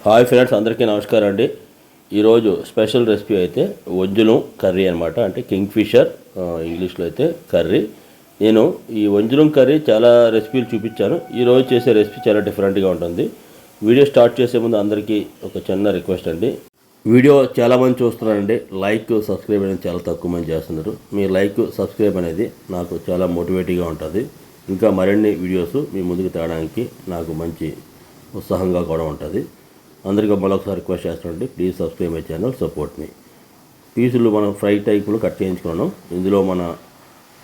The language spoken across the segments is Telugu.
హాయ్ ఫ్రెండ్స్, అందరికీ నమస్కారం అండి. ఈరోజు స్పెషల్ రెసిపీ అయితే వంజులం కర్రీ అనమాట. అంటే కింగ్ ఫిషర్ ఇంగ్లీష్లో అయితే కర్రీ. నేను ఈ వంజులం కర్రీ చాలా రెసిపీలు చూపించాను. ఈరోజు చేసే రెసిపీ చాలా డిఫరెంట్గా ఉంటుంది. వీడియో స్టార్ట్ చేసే ముందు అందరికీ ఒక చిన్న రిక్వెస్ట్ అండి. వీడియో చాలామంది చూస్తున్నారండి, లైక్ సబ్స్క్రైబ్ అనేది చాలా తక్కువ మంది చేస్తున్నారు. మీ లైక్ సబ్స్క్రైబ్ అనేది నాకు చాలా మోటివేటివ్గా ఉంటుంది. ఇంకా మరిన్ని వీడియోస్ మీ ముందుకు తేవడానికి నాకు మంచి ఉత్సాహంగా కూడా ఉంటుంది. అందరికీ మరొకసారి రిక్వెస్ట్ చేస్తానండి, please subscribe my channel, support me. పీసులు మనం ఫ్రై టైపులు కట్ చేయించుకున్నాం. ఇందులో మన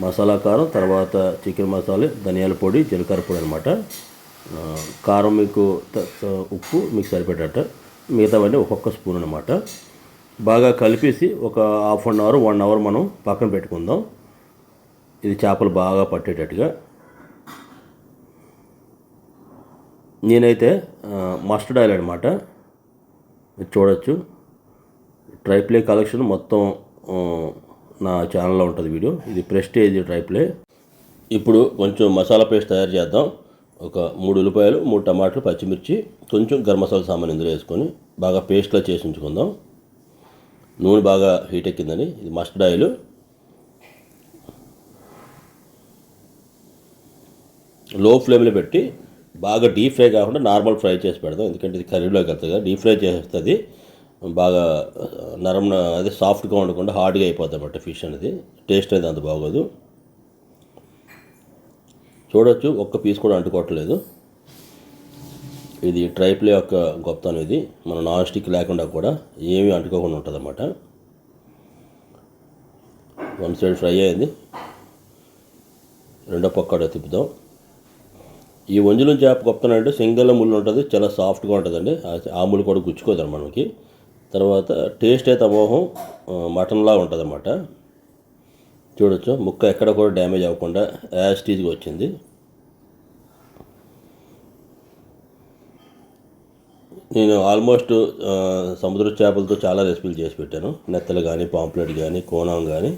మసాలా కారం, తర్వాత చికెన్ మసాలా, ధనియాల పొడి, జీలకర్ర పొడి అనమాట. కారం మీకు ఉప్పు మీకు సరిపడేట, మిగతావన్నీ ఒక్కొక్క స్పూన్ అనమాట. బాగా కలిపేసి ఒక హాఫ్ అన్ అవర్ 1 అవర్ మనం పక్కన పెట్టుకుందాం. ఇది చేపలు బాగా పట్టేటట్టుగా. నేనైతే మస్టర్డ్ ఆయిల్ అనమాట, మీరు చూడొచ్చు. ట్రైప్లే కలెక్షన్ మొత్తం నా ఛానల్లో ఉంటుంది వీడియో. ఇది ప్రెస్టేజ్ ట్రైప్లే. ఇప్పుడు కొంచెం మసాలా పేస్ట్ తయారు చేద్దాం. ఒక 3 ఉల్లిపాయలు, 3 టమాటాలు, పచ్చిమిర్చి, కొంచెం గరం మసాలా సామాన్ ఇందులో వేసుకొని బాగా పేస్ట్లా చేసి ఉంచుకుందాం. నూనె బాగా హీట్ ఎక్కిందని, ఇది మస్టర్డ్ ఆయిల్. లో ఫ్లేమ్లో పెట్టి బాగా డీప్ ఫ్రై కాకుండా నార్మల్ ఫ్రై చేసి పెడదాం. ఎందుకంటే ఇది కర్రీలోకి వెళ్తుంది కదా. డీప్ ఫ్రై చేస్తుంది బాగా అదే సాఫ్ట్గా ఉండకుండా హార్డ్గా అయిపోద్ది అన్నమాట ఫిష్ అనేది. టేస్ట్ అనేది అంత బాగోదు. చూడొచ్చు, ఒక్క పీస్ కూడా అంటుకోవట్లేదు. ఇది ట్రైప్లే యొక్క గొప్పతనం. ఇది మన నాన్ స్టిక్ లేకుండా కూడా ఏమీ అంటుకోకుండా ఉంటుంది అన్నమాట. 1 సైడ్ ఫ్రై అయింది, రెండో పక్క తిప్పుదాం. ఈ వంజులం చేప గొప్పతనం అంటే సింగల్ ముళ్ళు ఉంటుంది, చాలా సాఫ్ట్గా ఉంటుందండి. ఆ ముళ్ళు కూడా గుచ్చుకోదండి మనకి. తర్వాత టేస్ట్ అయితే అమోహం మటన్లా ఉంటుంది అన్నమాట. చూడొచ్చు, ముక్క ఎక్కడ కూడా డ్యామేజ్ అవ్వకుండా యాజ్ టీజ్గా వచ్చింది. నేను ఆల్మోస్ట్ సముద్ర చేపలతో చాలా రెసిపీలు చేసి పెట్టాను. నెత్తలు కానీ, పాంప్లెట్ కానీ, కోణం కానీ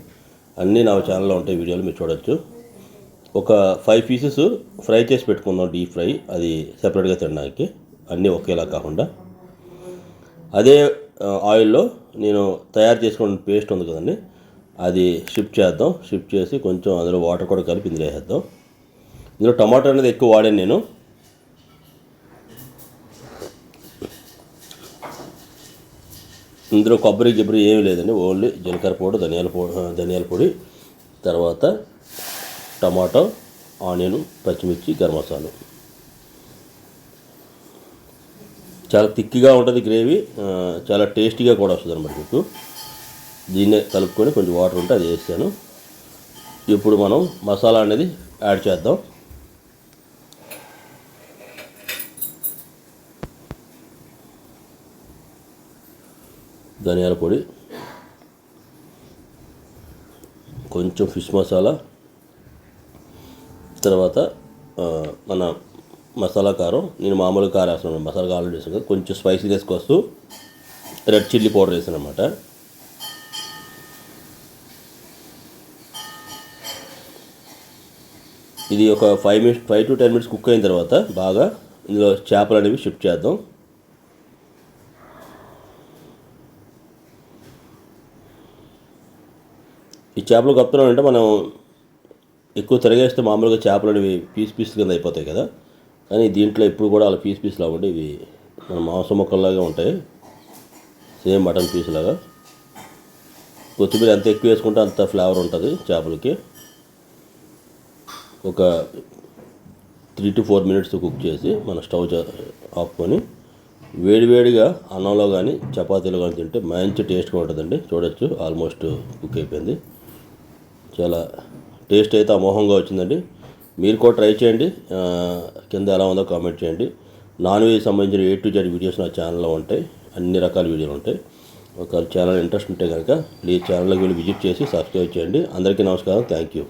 అన్నీ నా ఛానల్లో ఉంటాయి, వీడియోలు మీరు చూడొచ్చు. ఒక 5 పీసెస్ ఫ్రై చేసి పెట్టుకుందాం, డీప్ ఫ్రై. అది సెపరేట్గా తినడానికి, అన్నీ ఒకేలా కాకుండా. అదే ఆయిల్లో నేను తయారు చేసుకున్న పేస్ట్ ఉంది కదండి, అది షిఫ్ట్ చేద్దాం. షిఫ్ట్ చేసి కొంచెం అందులో వాటర్ కూడా కలిపి ఇందులో వేసేద్దాం. ఇందులో టమాటో అనేది ఎక్కువ వాడాను నేను. ఇందులో కొబ్బరి ఏమీ లేదండి, ఓన్లీ జీలకర్ర పొడి, ధనియాల పొడి, తర్వాత టమాటో, ఆనియన్, పచ్చిమిర్చి, గరం మసాలా. చాలా థిక్గా ఉంటుంది గ్రేవీ, చాలా టేస్టీగా కూడా వస్తుంది అన్నమాట మీకు. దీన్నే కలుపుకొని కొంచెం వాటర్ ఉంటే అది వేసాను. ఇప్పుడు మనం మసాలా అనేది యాడ్ చేద్దాం. ధనియాల పొడి, కొంచెం ఫిష్ మసాలా, తర్వాత మన మసాలా కారం. నేను మామూలు కారం వేస్తున్నాను, మసాలా కారం వేసాను కదా. కొంచెం స్పైసీనెస్ కోసం రెడ్ చిల్లీ పౌడర్ వేసాను అనమాట. ఇది ఒక 5 to 10 minutes కుక్ అయిన తర్వాత బాగా ఇందులో చేపలు అనేవి షిఫ్ట్ చేద్దాం. ఈ చేపలు గొప్పతనం అంటే మనం ఎక్కువ తిరగేస్తే మామూలుగా చేపలు అనేవి పీస్ కింద అయిపోతాయి కదా. కానీ దీంట్లో ఎప్పుడు కూడా అలా పీస్లా ఉండి ఇవి మన మాంసం ముక్కల్లాగా ఉంటాయి, సేమ్ మటన్ పీస్ లాగా. కొత్తిమీర ఎంత ఎక్కువ వేసుకుంటే అంత ఫ్లేవర్ ఉంటుంది చేపలకి. ఒక 3 to 4 minutes కుక్ చేసి మన స్టవ్ ఆపుకొని వేడివేడిగా అన్నంలో కానీ చపాతీలో కానీ తింటే మంచి టేస్ట్గా ఉంటుందండి. చూడొచ్చు, ఆల్మోస్ట్ కుక్ అయిపోయింది. చాలా టేస్ట్ అయితే అమోఘంగా వచ్చిందండి. మీరు కూడా ట్రై చేయండి. కింద ఎలా ఉందో కామెంట్ చేయండి. నాన్ వెజ్ సంబంధించిన A to Z వీడియోస్ నా ఛానల్లో ఉంటాయి, అన్ని రకాల వీడియోలు ఉంటాయి. ఒక ఛానల్ ఇంట్రెస్ట్ ఉంటే కనుక ప్లీజ్ ఛానల్లోకి వెళ్ళి విజిట్ చేసి సబ్స్క్రైబ్ చేయండి. అందరికీ నమస్కారం, థ్యాంక్ యూ.